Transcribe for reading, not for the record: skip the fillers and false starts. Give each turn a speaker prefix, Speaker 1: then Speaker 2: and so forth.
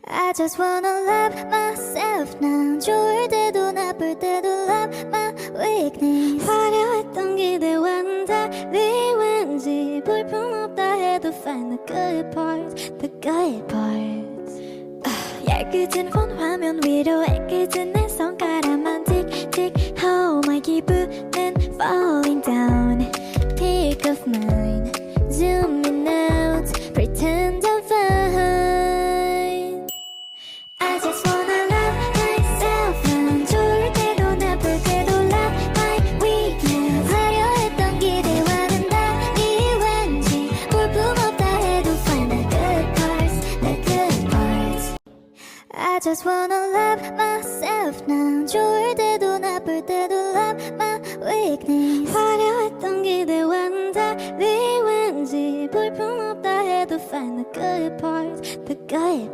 Speaker 1: I just wanna love myself. 난 좋을 때도 나쁠 때도 love my weakness. 화려했던 기대와는 달리 왠지 볼품없다 해도 find the good parts, the good parts. 얇게진 폰 화면 위로 애꿎은 내 손가락만 틱틱. Oh my 기분은 falling down. Pick of mine, zoom in out, pretend I'm fine. I just wanna love myself. 난 좋을 때도 나쁠 때도 love my weakness. 화려했던 기대와는 달리 왠지 볼품없다 해도 find the good parts, the good parts. I just wanna love myself. 난 좋을 때도 나쁠 때도 love my weakness. 화려했던 기대와는 달리 왠지 볼품없다 해도 find the good parts, the good